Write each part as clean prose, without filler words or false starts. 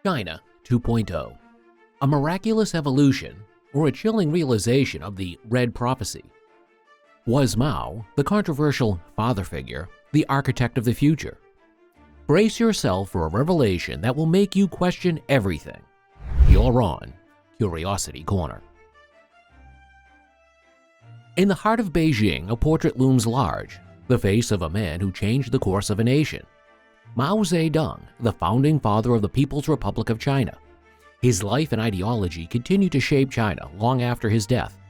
China 2.0, a miraculous evolution or a chilling realization of the Red Prophecy. Was Mao, the controversial father figure, the architect of the future? Brace yourself for a revelation that will make you question everything. You're on Curiosity Corner. In the heart of Beijing, a portrait looms large, the face of a man who changed the course of a nation. Mao Zedong, the founding father of the People's Republic of China. His life and ideology continued to shape China long after his death.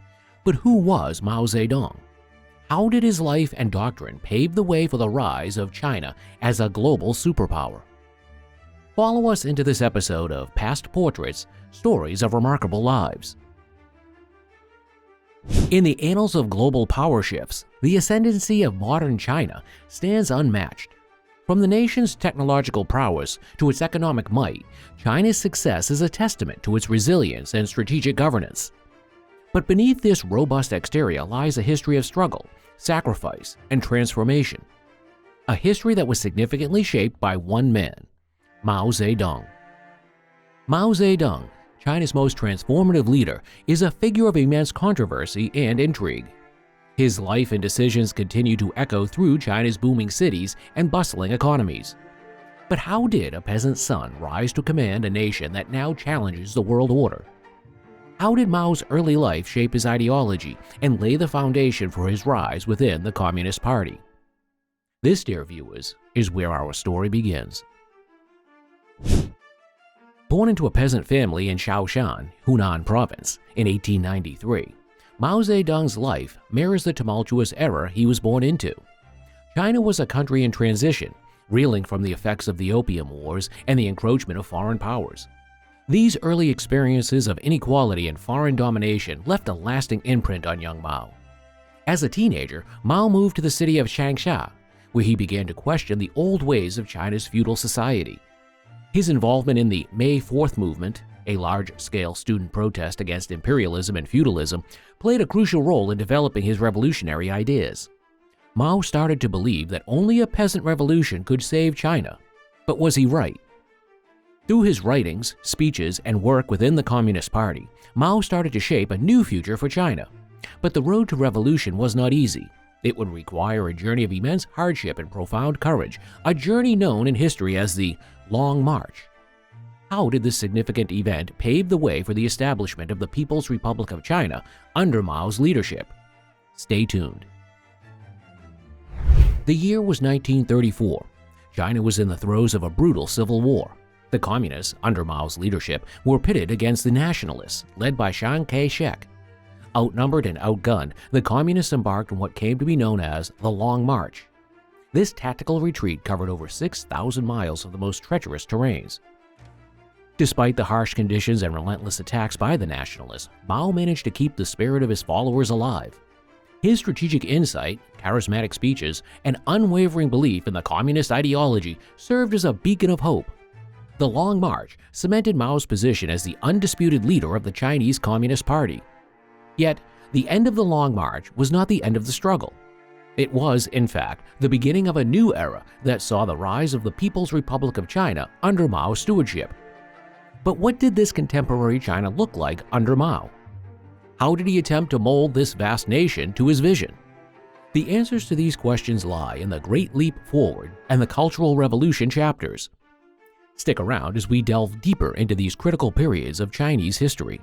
But who was Mao Zedong? How did his life and doctrine pave the way for the rise of China as a global superpower? Follow us into this episode of Past Portraits, Stories of Remarkable Lives. In the annals of global power shifts, the ascendancy of modern China stands unmatched. From the nation's technological prowess to its economic might, China's success is a testament to its resilience and strategic governance. But beneath this robust exterior lies a history of struggle, sacrifice, and transformation. A history that was significantly shaped by one man, Mao Zedong. Mao Zedong, China's most transformative leader, is a figure of immense controversy and intrigue. His life and decisions continue to echo through China's booming cities and bustling economies. But how did a peasant's son rise to command a nation that now challenges the world order? How did Mao's early life shape his ideology and lay the foundation for his rise within the Communist Party? This, dear viewers, is where our story begins. Born into a peasant family in Shaoshan, Hunan Province, in 1893, Mao Zedong's life mirrors the tumultuous era he was born into. China was a country in transition, reeling from the effects of the Opium Wars and the encroachment of foreign powers. These early experiences of inequality and foreign domination left a lasting imprint on young Mao. As a teenager, Mao moved to the city of Changsha, where he began to question the old ways of China's feudal society. His involvement in the May 4th movement, a large-scale student protest against imperialism and feudalism, played a crucial role in developing his revolutionary ideas. Mao started to believe that only a peasant revolution could save China. But was he right? Through his writings, speeches, and work within the Communist Party, Mao started to shape a new future for China. But the road to revolution was not easy. It would require a journey of immense hardship and profound courage, a journey known in history as the Long March. How did this significant event pave the way for the establishment of the People's Republic of China under Mao's leadership? Stay tuned. The year was 1934. China was in the throes of a brutal civil war. The Communists, under Mao's leadership, were pitted against the Nationalists, led by Chiang Kai-shek. Outnumbered and outgunned, the Communists embarked on what came to be known as the Long March. This tactical retreat covered over 6,000 miles of the most treacherous terrains. Despite the harsh conditions and relentless attacks by the Nationalists, Mao managed to keep the spirit of his followers alive. His strategic insight, charismatic speeches, and unwavering belief in the Communist ideology served as a beacon of hope. The Long March cemented Mao's position as the undisputed leader of the Chinese Communist Party. Yet, the end of the Long March was not the end of the struggle. It was, in fact, the beginning of a new era that saw the rise of the People's Republic of China under Mao's stewardship. But what did this contemporary China look like under Mao? How did he attempt to mold this vast nation to his vision? The answers to these questions lie in the Great Leap Forward and the Cultural Revolution chapters. Stick around as we delve deeper into these critical periods of Chinese history.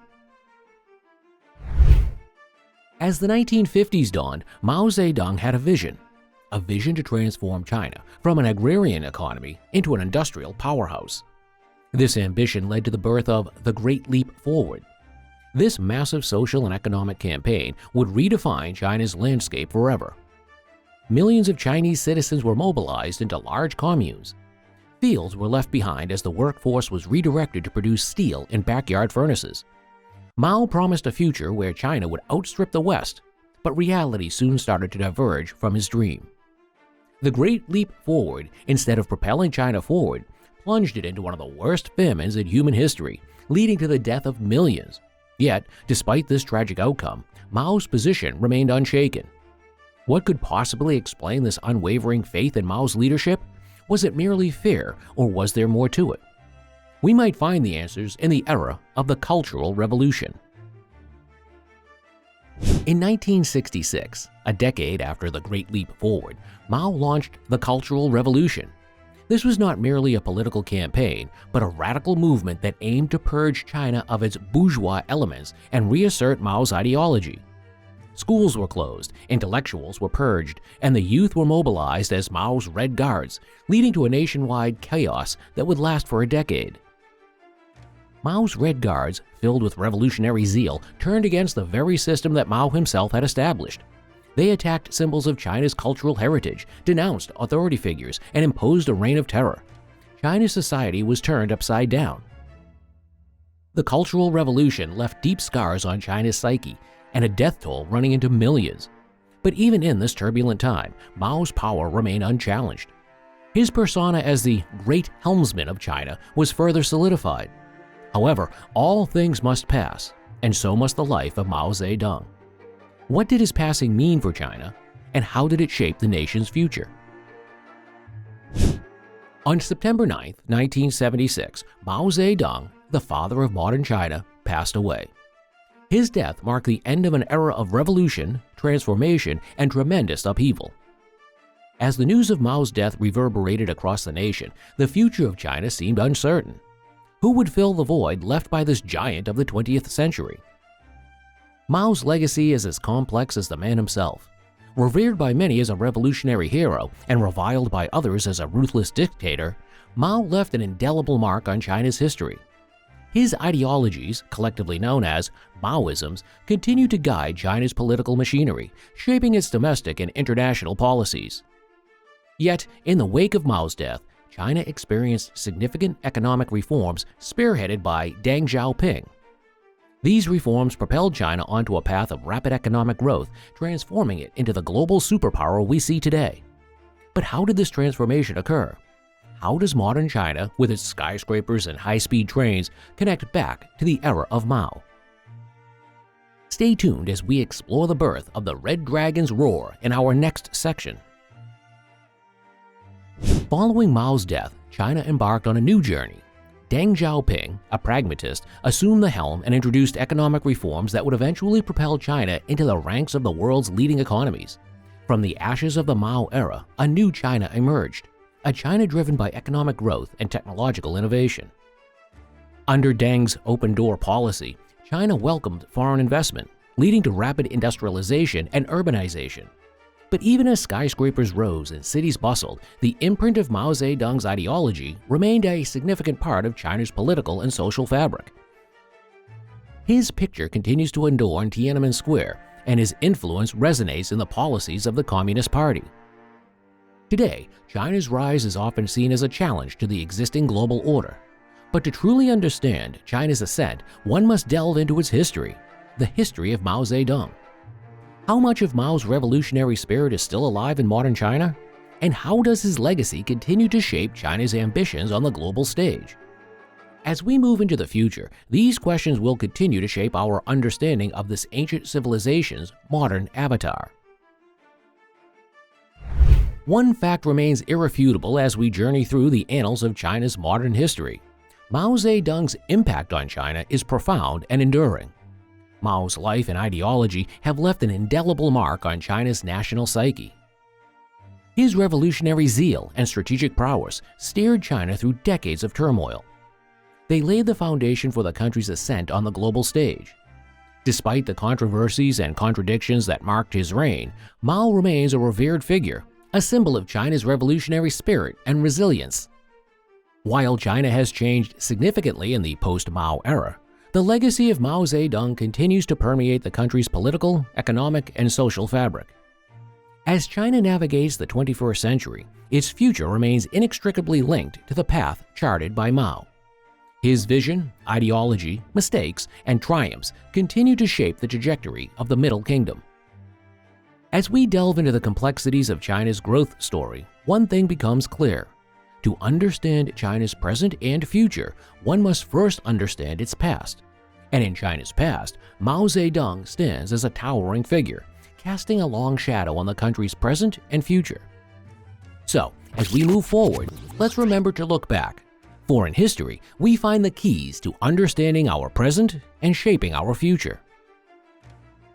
As the 1950s dawned, Mao Zedong had a vision to transform China from an agrarian economy into an industrial powerhouse. This ambition led to the birth of the Great Leap Forward. This massive social and economic campaign would redefine China's landscape forever. Millions of Chinese citizens were mobilized into large communes. Fields were left behind as the workforce was redirected to produce steel in backyard furnaces. Mao promised a future where China would outstrip the West, but reality soon started to diverge from his dream. The Great Leap Forward, instead of propelling China forward, plunged it into one of the worst famines in human history, leading to the death of millions. Yet, despite this tragic outcome, Mao's position remained unshaken. What could possibly explain this unwavering faith in Mao's leadership? Was it merely fear, or was there more to it? We might find the answers in the era of the Cultural Revolution. In 1966, a decade after the Great Leap Forward, Mao launched the Cultural Revolution. This was not merely a political campaign, but a radical movement that aimed to purge China of its bourgeois elements and reassert Mao's ideology. Schools were closed, intellectuals were purged, and the youth were mobilized as Mao's Red Guards, leading to a nationwide chaos that would last for a decade. Mao's Red Guards, filled with revolutionary zeal, turned against the very system that Mao himself had established. They attacked symbols of China's cultural heritage, denounced authority figures, and imposed a reign of terror. China's society was turned upside down. The Cultural Revolution left deep scars on China's psyche and a death toll running into millions. But even in this turbulent time, Mao's power remained unchallenged. His persona as the Great Helmsman of China was further solidified. However, all things must pass, and so must the life of Mao Zedong. What did his passing mean for China, and how did it shape the nation's future? On September 9, 1976, Mao Zedong, the father of modern China, passed away. His death marked the end of an era of revolution, transformation, and tremendous upheaval. As the news of Mao's death reverberated across the nation, the future of China seemed uncertain. Who would fill the void left by this giant of the 20th century? Mao's legacy is as complex as the man himself. Revered by many as a revolutionary hero and reviled by others as a ruthless dictator, Mao left an indelible mark on China's history. His ideologies, collectively known as Maoisms, continue to guide China's political machinery, shaping its domestic and international policies. Yet, in the wake of Mao's death, China experienced significant economic reforms spearheaded by Deng Xiaoping. These reforms propelled China onto a path of rapid economic growth, transforming it into the global superpower we see today. But how did this transformation occur? How does modern China, with its skyscrapers and high-speed trains, connect back to the era of Mao? Stay tuned as we explore the birth of the Red Dragon's roar in our next section. Following Mao's death, China embarked on a new journey. Deng Xiaoping, a pragmatist, assumed the helm and introduced economic reforms that would eventually propel China into the ranks of the world's leading economies. From the ashes of the Mao era, a new China emerged, a China driven by economic growth and technological innovation. Under Deng's open-door policy, China welcomed foreign investment, leading to rapid industrialization and urbanization. But even as skyscrapers rose and cities bustled, the imprint of Mao Zedong's ideology remained a significant part of China's political and social fabric. His picture continues to adorn Tiananmen Square, and his influence resonates in the policies of the Communist Party. Today, China's rise is often seen as a challenge to the existing global order. But to truly understand China's ascent, one must delve into its history, the history of Mao Zedong. How much of Mao's revolutionary spirit is still alive in modern China? And how does his legacy continue to shape China's ambitions on the global stage? As we move into the future, these questions will continue to shape our understanding of this ancient civilization's modern avatar. One fact remains irrefutable as we journey through the annals of China's modern history. Mao Zedong's impact on China is profound and enduring. Mao's life and ideology have left an indelible mark on China's national psyche. His revolutionary zeal and strategic prowess steered China through decades of turmoil. They laid the foundation for the country's ascent on the global stage. Despite the controversies and contradictions that marked his reign, Mao remains a revered figure, a symbol of China's revolutionary spirit and resilience. While China has changed significantly in the post-Mao era, the legacy of Mao Zedong continues to permeate the country's political, economic, and social fabric. As China navigates the 21st century, its future remains inextricably linked to the path charted by Mao. His vision, ideology, mistakes, and triumphs continue to shape the trajectory of the Middle Kingdom. As we delve into the complexities of China's growth story, one thing becomes clear. To understand China's present and future, one must first understand its past. And in China's past, Mao Zedong stands as a towering figure, casting a long shadow on the country's present and future. So, as we move forward, let's remember to look back. For in history, we find the keys to understanding our present and shaping our future.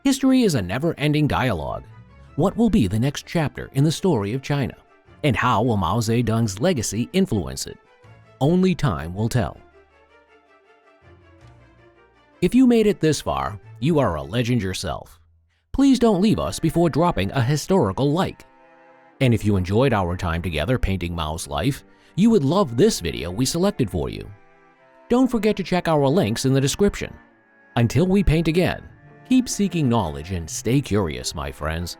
History is a never-ending dialogue. What will be the next chapter in the story of China? And how will Mao Zedong's legacy influence it? Only time will tell. If you made it this far, you are a legend yourself. Please don't leave us before dropping a historical like. And if you enjoyed our time together painting Mao's life, you would love this video we selected for you. Don't forget to check our links in the description. Until we paint again, keep seeking knowledge and stay curious, my friends.